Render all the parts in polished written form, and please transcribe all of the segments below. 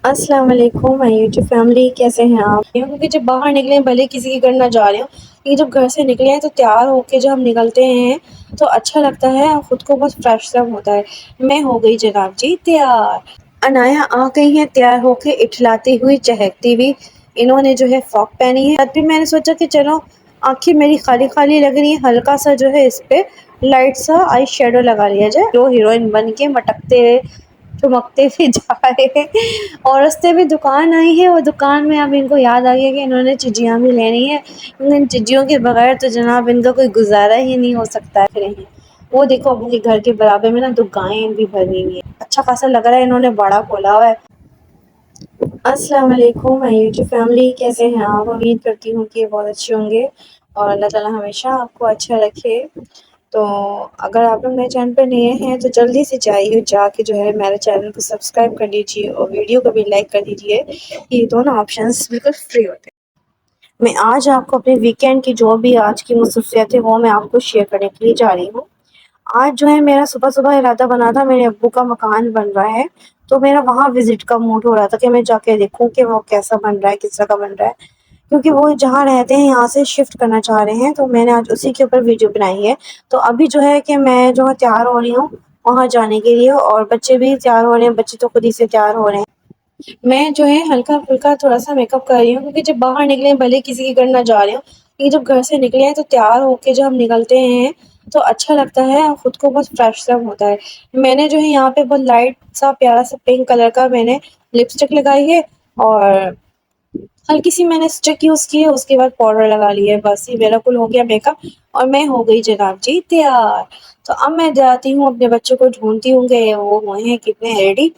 अस्सलाम वालेकुम my YouTube family, कैसे हैं आप? क्योंकि जब बाहर निकले भले किसी के घर ना जा रहे हो, लेकिन जब घर से निकले हैं तो तैयार होके जब हम निकलते हैं तो अच्छा लगता है और खुद को बहुत फ्रेश सा होता है। मैं हो गई जनाब जी तैयार। अनाया आ गई हैं तैयार होके इठलाती हुई चहकती हुई। इन्होंने जो है फ्रॉक पहनी है। तब भी मैंने सोचा कि चलो आंखें मेरी खाली खाली लग रही है, हल्का सा जो है इस पे लाइट सा आई शेडो लगा लिया जाए। जो हीरोइन बन के मटकते हुए चमकते हुए जा रहे हैं और रास्ते में दुकान आई है और दुकान में अब इनको याद आ गया कि इन्होंने चिज्जियाँ भी लेनी है। इन चिज्जियों के बगैर तो जनाब इनका कोई गुजारा ही नहीं हो सकता है। वो देखो अपने घर के बराबर में ना 2 गायें भी भरी हुई हैं। अच्छा खासा लग रहा है इन्होंने बड़ा खोला हुआ है। अस्सलाम वालेकुम माय यूट्यूब फैमिली, कैसे हैं आप? उम्मीद करती हूँ कि बहुत अच्छे होंगे और अल्लाह ताला हमेशा आपको अच्छा रखे। तो अगर आप लोग मेरे चैनल पे नए हैं तो जल्दी से जाइए, जाके जो है मेरे चैनल को सब्सक्राइब कर लीजिए और वीडियो को भी लाइक कर दीजिए। ये दोनों ऑप्शंस बिल्कुल फ्री होते हैं। मैं आज आपको अपने वीकेंड की जो भी आज की मसरूफियत है वो मैं आपको शेयर करने के लिए जा रही हूँ। आज जो है मेरा सुबह-सुबह इरादा बना था, मेरे अब्बू का मकान बन रहा है, तो मेरा वहाँ विज़िट का मूड हो रहा था कि मैं जाके देखूँ कि वो कैसा बन रहा है, किस तरह का बन रहा है। क्योंकि वो जहाँ रहते हैं यहाँ से शिफ्ट करना चाह रहे हैं, तो मैंने आज उसी के ऊपर वीडियो बनाई है। तो अभी जो है कि मैं जो है तैयार हो रही हूँ वहाँ जाने के लिए और बच्चे भी तैयार हो रहे हैं, बच्चे तो खुद ही से तैयार हो रहे हैं। मैं जो है हल्का-फुल्का थोड़ा-सा मेकअप कर रही हूँ क्योंकि जब बाहर निकले भले किसी के घर ना जा रहे हो, लेकिन जब घर से निकले हैं तो तैयार होके जब हम निकलते हैं तो अच्छा लगता है और खुद को बहुत फ्रेश सा होता है। मैंने जो है यहाँ पे बहुत लाइट सा प्यारा सा पिंक कलर का मैंने लिपस्टिक लगाई है और हल्की सी मैंने स्टिक यूज़ की है, उसके बाद पाउडर लगा लिया है। बस ये मेरा कुल हो गया मेकअप और मैं हो गई जनाब जी तैयार। तो अब मैं जाती हूँ अपने बच्चों को ढूँढती हूँ कि वो हुए हैं कितने रेडी।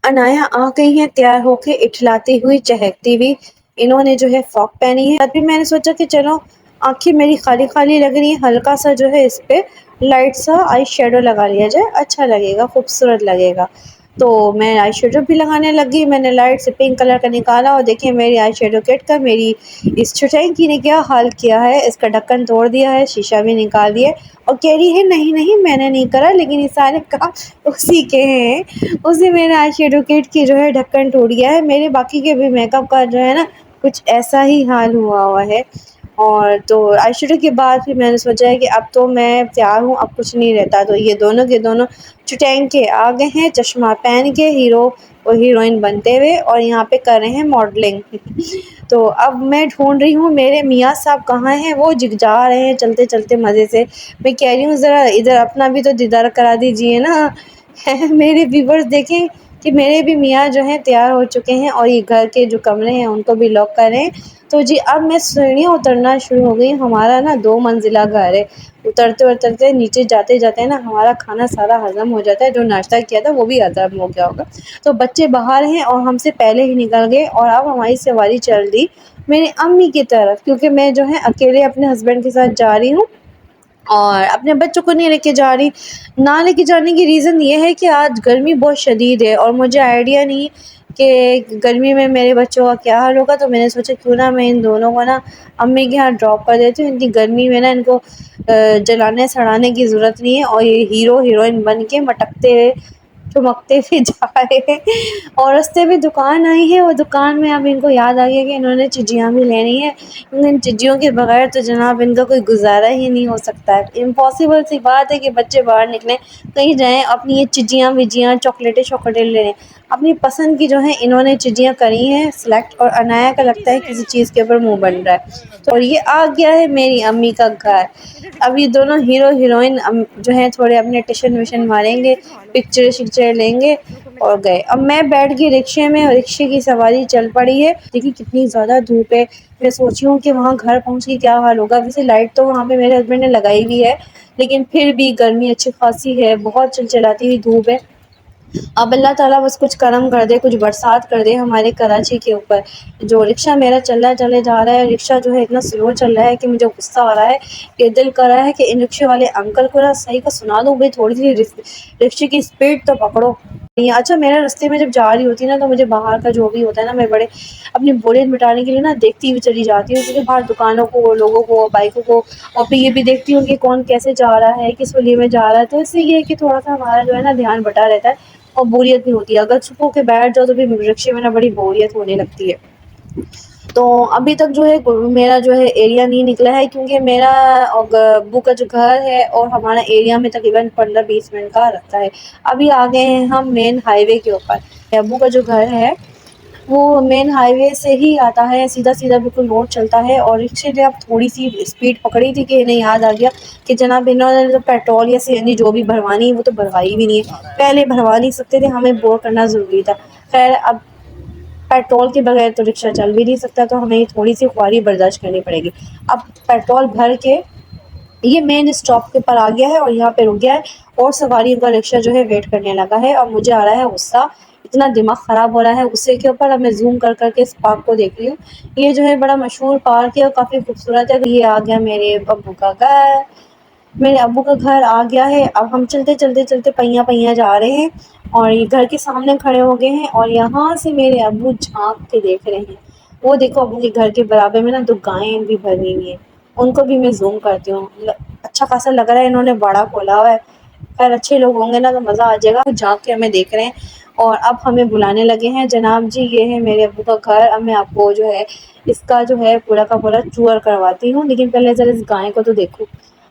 अनाया आ गई हैं तैयार होके इठलाती हुई चहकती हुई। इन्होंने जो है फ्रॉक पहनी है। तब भी मैंने सोचा कि चलो आंखें मेरी खाली खाली लग रही है, हल्का सा जो है इस पे लाइट सा आई शेडो लगा लिया जाए, अच्छा लगेगा, खूबसूरत लगेगा। तो मैं आई शेडो भी लगाने लगी। मैंने लाइट से पिंक कलर का निकाला और देखिए मेरी आई शेडो किट का मेरी इस छुटैंकी ने क्या हाल किया है, इसका ढक्कन तोड़ दिया है, शीशा भी निकाल दिया है और कह रही है नहीं नहीं मैंने नहीं करा, लेकिन ये सारे काम उसी के हैं। उसने मेरे आई शेडो किट की जो है ढक्कन तोड़ दिया है। मेरे बाकी के भी मेकअप का जो है ना कुछ ऐसा ही हाल हुआ हुआ है। और तो आई शेडो के बाद फिर मैंने सोचा है कि अब तो मैं तैयार हूँ, अब कुछ नहीं रहता। तो ये दोनों के दोनों चुटैंके आ गए हैं, चश्मा पहन के हीरो और हीरोइन बनते हुए और यहाँ पे कर रहे हैं मॉडलिंग। तो अब मैं ढूँढ रही हूँ मेरे मियाँ साहब कहाँ हैं, वो जा रहे हैं चलते-चलते मज़े से। मैं कह रही हूँ ज़रा इधर अपना भी तो दीदार करा दीजिए ना। मेरे व्यूअर्स देखें कि मेरे भी मियाँ जो हैं तैयार हो चुके हैं और ये घर के जो कमरे हैं उनको भी लॉक कर रहे हैं। तो जी अब मैं सीढ़ियाँ उतरना शुरू हो गई। हमारा ना 2 मंजिला घर है। उतरते-उतरते नीचे जाते-जाते ना हमारा खाना सारा हज़म हो जाता है, जो नाश्ता किया था वो भी हज़म हो गया होगा। तो बच्चे बाहर हैं और हमसे पहले ही निकल गए और अब हमारी सवारी चल दी मेरी अम्मी की तरफ, क्योंकि मैं जो है अकेले अपने हस्बैंड के साथ जा रही हूँ और अपने बच्चों को नहीं लेके जा रही। ना लेके जाने की रीज़न ये है कि आज गर्मी बहुत शदीद है और मुझे आइडिया नहीं कि गर्मी में मेरे बच्चों का क्या हाल होगा। तो मैंने सोचा क्यों ना मैं इन दोनों को ना अम्मी के यहाँ ड्रॉप कर देती हूँ। इतनी गर्मी में ना इनको जलाने-सड़ाने की ज़रूरत नहीं है और ये हीरो हीरोइन बन के मटकते हुए चमकते हुए जा रहे हैं और रास्ते में दुकान आई है और दुकान में अब इनको याद आ गया कि इन्होंने चिज्जियाँ भी लेनी है। इन चिज्जियों के बगैर तो जनाब इनका कोई गुजारा ही नहीं हो सकता है। इम्पॉसिबल सी बात है कि बच्चे बाहर निकलें, कहीं जाएँ, अपनी ये चिज्जियाँ-विज्जियाँ, चॉकलेटें-शॉकलेटें ले लें। अपनी पसंद की जो है इन्होंने चिज्जियाँ करी हैं सिलेक्ट और अनाया का लगता है किसी चीज़ के ऊपर मुँह बन रहा है। तो और ये आ गया है मेरी अम्मी का घर। अब ये दोनों हीरो हीरोइन जो हैं थोड़े अपने टशन-वशन मारेंगे, पिक्चर-शिक्चर लेंगे और गए। अब मैं बैठ गई रिक्शे में और रिक्शे की सवारी चल पड़ी है। देखिए कितनी ज़्यादा धूप है। मैं सोच रही हूँ कि वहाँ घर पहुँच के क्या हाल होगा। वैसे लाइट तो वहाँ पे मेरे हस्बैंड ने लगाई हुई है, लेकिन फिर भी गर्मी अच्छी खासी है, बहुत चिलचिलाती हुई धूप है। अब अल्लाह ताला बस कुछ करम कर दे, कुछ बरसात कर दे हमारे कराची के ऊपर। जो रिक्शा मेरा चले जा रहा है, रिक्शा जो है इतना स्लो चल रहा है कि मुझे गुस्सा आ रहा है कि दिल कर रहा है कि इन रिक्शे वाले अंकल को ना सही का सुना दूँ, भई थोड़ी-सी रिक्शे की स्पीड तो पकड़ो। अच्छा मैं रास्ते में जब जा रही होती ना तो मुझे बाहर का जो भी होता है ना, मैं बड़े अपनी बोरियत मिटाने के लिए ना देखती हुई चली जाती हूँ, क्योंकि बाहर दुकानों को, लोगों को, बाइकों को और फिर ये भी देखती हूँ कि कौन कैसे जा रहा है, किस वजह में जा रहा है। तो इससे ये है कि थोड़ा-सा हमारा जो है ना ध्यान बँटा रहता है और बोरियत भी होती है। अगर छुप के बैठ जाओ तो फिर रिक्शे में ना बड़ी बोरियत होने लगती है। तो अभी तक जो है मेरा जो है एरिया नहीं निकला है, क्योंकि मेरा अब्बू का जो घर है और हमारा एरिया में तकरीबन 15-20 मिनट का रास्ता है। अभी आ गए हैं हम मेन हाईवे के ऊपर। अब्बू का जो घर है वो मेन हाईवे से ही आता है, सीधा-सीधा बिल्कुल रोड चलता है। और रिक्शे ने अब थोड़ी-सी स्पीड पकड़ी थी कि इन्हें याद आ गया कि जनाब इन्होंने तो पेट्रोल या सीएनजी जो भी भरवानी है वो तो भरवाई भी नहीं है। पहले भरवा नहीं सकते थे, हमें बोर करना ज़रूरी था। ख़ैर अब पेट्रोल के बगैर तो रिक्शा चल भी नहीं सकता, तो हमें थोड़ी-सी ख्वारी बर्दाश्त करनी पड़ेगी। अब पेट्रोल भर के ये मेन स्टॉप के ऊपर आ गया है और यहाँ पे रुक गया है और सवारियों का रिक्शा जो है वेट करने लगा है। और मुझे आ रहा है गुस्सा, इतना दिमाग ख़राब हो रहा है गुस्से के ऊपर। अब मैं ज़ूम कर कर के इस पार्क को देख रही हूँ। ये जो है बड़ा मशहूर पार्क है और काफ़ी खूबसूरत है। ये आ गया मेरे अब्बू का घर। मेरे अब्बू का घर आ गया है। अब हम चलते पहिया पहिया जा रहे हैं और ये घर के सामने खड़े हो गए हैं और यहाँ से मेरे अब्बू झांक के देख रहे हैं। वो देखो अब्बू के घर के बराबर में ना 2 गायें भी बनी हुई हैं। उनको भी मैं ज़ूम करती हूँ। अच्छा खासा लग रहा है, इन्होंने बाड़ा खोला हुआ है। खैर अच्छे लोग होंगे ना तो मज़ा आ जाएगा। झांक के हमें देख रहे हैं और अब हमें बुलाने लगे हैं, जनाब जी ये है मेरे अब्बू का घर। अब मैं आपको जो है इसका जो है पूरा का पूरा टूर करवाती हूँ, लेकिन पहले ज़रा इस गाय को तो देखो।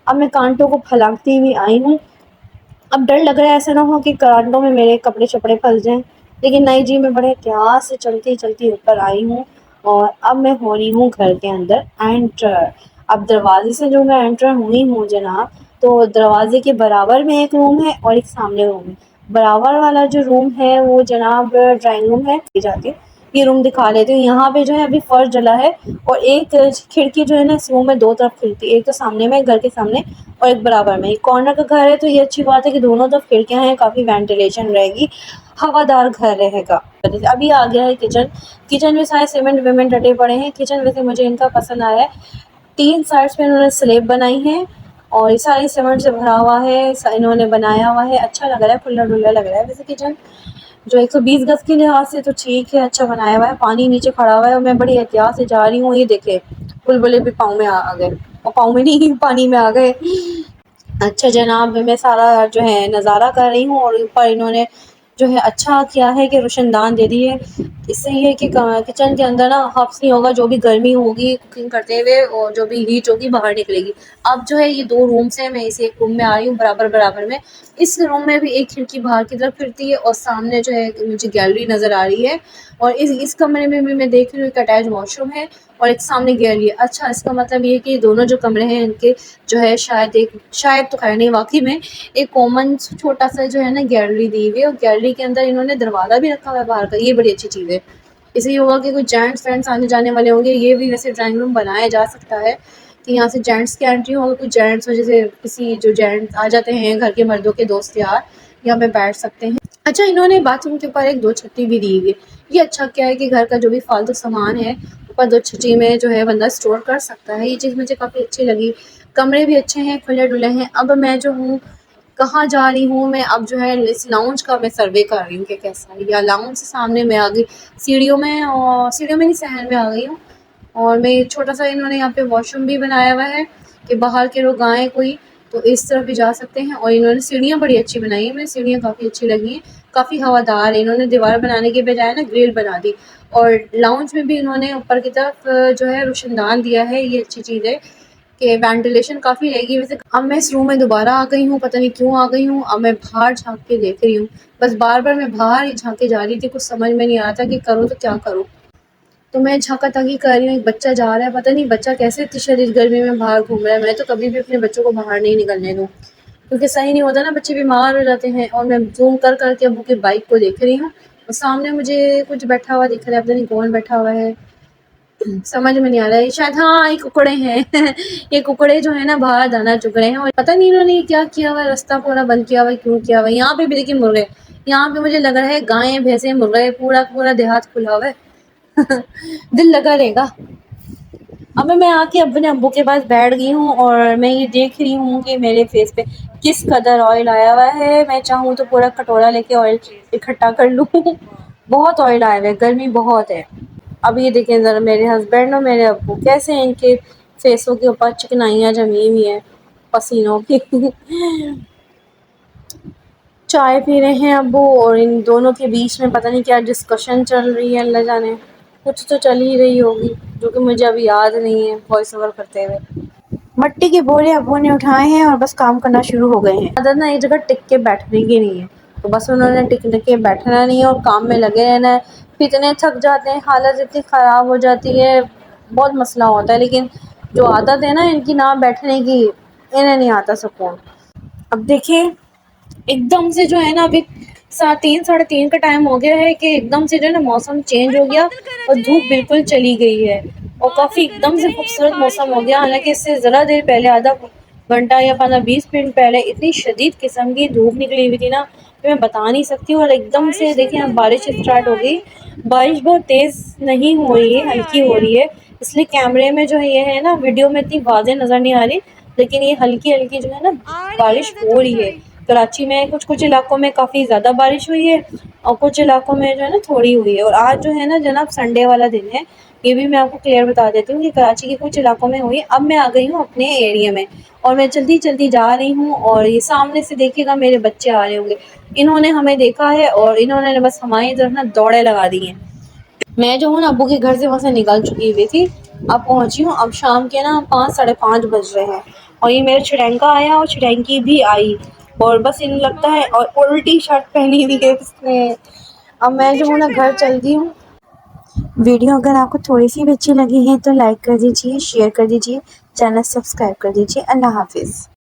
अब मैं कांटों को फलांगती हुई आई हूँ। अब डर लग रहा है ऐसा ना हो कि कांटों में मेरे कपड़े-शपड़े फँस जाएँ। लेकिन नहीं जी, मैं बड़े एहतियात से चलती-चलती ऊपर आई हूँ और अब मैं हो रही हूँ घर के अंदर एंटर। अब दरवाज़े से जो मैं एंटर हुई हूँ जनाब, तो दरवाज़े के बराबर में एक रूम है और एक सामने रूम है। बराबर वाला जो रूम है वो जनाब ड्राइंग रूम है। जाके ये रूम दिखा लेती हूँ। यहाँ पे जो है अभी फर्श डला है और एक खिड़की जो है ना इस रूम में 2 तरफ खिड़की, एक तो सामने में घर के सामने और एक बराबर में। ये कॉर्नर का घर है तो ये अच्छी बात है कि दोनों तरफ खिड़कियाँ हैं, काफ़ी वेंटिलेशन रहेगी, हवादार घर रहेगा। अभी आ गया है किचन। किचन में सारे सीमेंट-विमेंट डटे पड़े हैं। किचन वैसे मुझे इनका पसंद आया है। 3 साइड्स पे इन्होंने स्लैब बनाई है और ये सारी सीमेंट से भरा हुआ है। इन्होंने बनाया हुआ है, अच्छा लग रहा है, खुला-डुला लग रहा है वैसे किचन। जो 120 गज़ के लिहाज से तो ठीक है, अच्छा बनाया हुआ है। पानी नीचे खड़ा हुआ है और मैं बड़ी एहतियात से जा रही हूँ। ये देखें, बुलबुले भी पाँव में आ गए और पाँव में नहीं पानी में आ गए। अच्छा जनाब मैं सारा जो है नज़ारा कर रही हूँ और ऊपर इन्होंने जो है अच्छा किया है कि रोशनदान दे दी है। इससे ये है कि किचन के अंदर ना हब्स नहीं होगा, जो भी गर्मी होगी कुकिंग करते हुए और जो भी हीट होगी बाहर निकलेगी। अब जो है ये 2 रूम्स हैं, मैं इस एक रूम में आ रही हूँ बराबर में। इस रूम में भी एक खिड़की बाहर की तरफ फिरती है और सामने जो है मुझे गैलरी नज़र आ रही है और इस कमरे में भी मैं देख रही हूँ एक अटैच वॉशरूम है और एक सामने गैलरी है। अच्छा इसका मतलब ये है कि दोनों जो कमरे हैं इनके जो है शायद तो खैर नहीं वाक़ई में एक कॉमन छोटा-सा जो है ना गैलरी दी हुई है और गैलरी के अंदर इन्होंने दरवाज़ा भी रखा हुआ है बाहर का, ये बड़ी अच्छी चीज़ है। इससे ये होगा कि कोई जेंट्स वेंट्स आने-जाने वाले होंगे, ये भी वैसे ड्राइंग रूम बनाया जा सकता है कि यहाँ से जेंट्स की एंट्री हो, अगर कोई जेंट्स हो जैसे किसी जो जेंट्स आ जाते हैं घर के मर्दों के दोस्त यार, यहाँ पे बैठ सकते हैं। अच्छा इन्होंने बाथरूम के ऊपर एक 2 छत्ती भी दी हुई है। ये अच्छा क्या है कि घर का जो भी फालतू सामान है ऊपर 2 छज्जी में जो है बंदा स्टोर कर सकता है। ये चीज़ मुझे काफ़ी अच्छी लगी। कमरे भी अच्छे हैं, खुले-डुले हैं। अब मैं जो हूँ कहाँ जा रही हूँ, मैं अब जो है इस लाउंज का मैं सर्वे कर रही हूँ कि कैसा है। या लाउंज से सामने मैं आ गई सीढ़ियों में और सीढ़ियों में नहीं सहन में आ गई हूँ और मैं छोटा-सा इन्होंने यहाँ पे वॉशरूम भी बनाया हुआ है कि बाहर के लोग आएँ कोई तो इस तरफ भी जा सकते हैं और इन्होंने सीढ़ियाँ बड़ी अच्छी बनाई हैं, मुझे सीढ़ियाँ काफ़ी अच्छी लगी हैं, काफ़ी हवादार है। इन्होंने दीवार बनाने के बजाय ना ग्रिल बना दी और लाउंज में भी इन्होंने ऊपर की तरफ जो है रोशनदान दिया है, ये अच्छी चीज़ है कि वेंटिलेशन काफ़ी रहेगी। वैसे अब मैं इस रूम में दोबारा आ गई हूँ, पता नहीं क्यों आ गई हूँ। अब मैं बाहर झाँक के देख रही हूँ, बस बार-बार मैं बाहर ही झाँके जा रही थी, कुछ समझ में नहीं आ रहा था कि करूँ तो क्या करूँ? तो मैं झाँका-ताकी कर रही हूँ, एक बच्चा जा रहा है, पता नहीं बच्चा कैसे इतनी शदीद गर्मी में बाहर घूम रहा है। मैं तो कभी भी अपने बच्चों को बाहर नहीं निकलने दूँ, क्योंकि सही नहीं होता ना, बच्चे बीमार हो जाते हैं। और मैं ज़ूम कर कर के अब्बू की बाइक को देख रही हूँ और सामने मुझे कुछ बैठा हुआ दिख रहा है, पता नहीं कौन बैठा हुआ है, समझ में नहीं आ रहा है। शायद हाँ, ये कुकड़े हैं ये कुकड़े जो है ना बाहर दाना चुग रहे हैं और पता नहीं इन्होंने क्या किया हुआ है, रास्ता पूरा बंद किया हुआ है, क्यों किया हुआ है। यहाँ पे भी देखिए मुर्गे, यहाँ पे मुझे लग रहा है गायें, भैंसें, मुर्गे पूरा का पूरा देहात खुला हुआ है दिल लगा रहेगा। अब मैं आके अपने अब्बू के पास बैठ गई हूँ और मैं ये देख रही हूँ कि मेरे फेस पे किस कदर ऑयल आया हुआ है। मैं चाहूँ तो पूरा कटोरा लेके ऑयल इकट्ठा कर लूँ बहुत ऑयल आया हुआ है, गर्मी बहुत है। अब ये देखें ज़रा मेरे हस्बैंड और मेरे अब्बू कैसे हैं, इनके फेसों के ऊपर चिकनाइयाँ जमी हुई हैं पसीनों की चाय पी रहे हैं अब्बू और इन दोनों के बीच में पता नहीं क्या डिस्कशन चल रही है, अल्लाह जाने। कुछ तो चल ही रही होगी जो कि मुझे अभी याद नहीं है वॉइस ओवर करते हुए। मट्टी के बोरे अब्बू ने उठाए हैं और बस काम करना शुरू हो गए हैं। आदत ना एक जगह टिक के बैठने की नहीं है, तो बस उन्होंने टिक के बैठना नहीं है और काम में लगे रहना है। फिर इतने थक जाते हैं, हालत इतनी ख़राब हो जाती है, बहुत मसला होता है। लेकिन जो आदत है ना इनकी ना बैठने की, इन्हें नहीं आता सुकून। अब देखिए एकदम से जो है ना अभी 3 साढ़े 3 का टाइम हो गया है कि एकदम से जो है ना मौसम चेंज हो गया और धूप बिल्कुल चली गई है और काफ़ी एकदम से खूबसूरत मौसम हो गया। हालांकि इससे ज़रा देर पहले, आधा घंटा या 15-20 मिनट पहले इतनी शदीद किस्म की धूप निकली हुई थी ना कि मैं बता नहीं सकती। और एकदम से देखिए अब बारिश स्टार्ट हो गई। बारिश बहुत तेज़ नहीं हो रही है, हल्की हो रही है, इसलिए कैमरे में जो है ये है ना वीडियो में इतनी वाज़ेह नज़र नहीं आ रही, लेकिन ये हल्की हल्की जो है ना बारिश हो रही है। कराची में कुछ इलाकों में काफ़ी ज़्यादा बारिश हुई है और कुछ इलाकों में जो है ना थोड़ी हुई है। और आज जो है ना जनाब संडे वाला दिन है, ये भी मैं आपको क्लियर बता देती हूँ कि कराची के कुछ इलाकों में हुई। अब मैं आ गई हूँ अपने एरिया में और मैं जल्दी जल्दी जा रही हूँ और ये सामने से देखिएगा मेरे बच्चे आ रहे होंगे। इन्होंने हमें देखा है और इन्होंने बस हमारी तरफ ना दौड़े लगा दी हैं। मैं जो हूँ ना अब्बू के घर से वहाँ से निकल चुकी हुई थी, अब पहुँची हूँ। अब शाम के ना 5 साढ़े 5 बज रहे हैं और ये मेरा चिड़ंका आया और चिड़ंकी भी आई और बस इन लगता है और उल्टी शर्ट पहनी हुई है इसने। अब मैं जो हूँ ना घर चलती हूँ। वीडियो अगर आपको थोड़ी सी भी अच्छी लगी है तो लाइक कर दीजिए, शेयर कर दीजिए, चैनल सब्सक्राइब कर दीजिए। अल्लाह हाफिज़।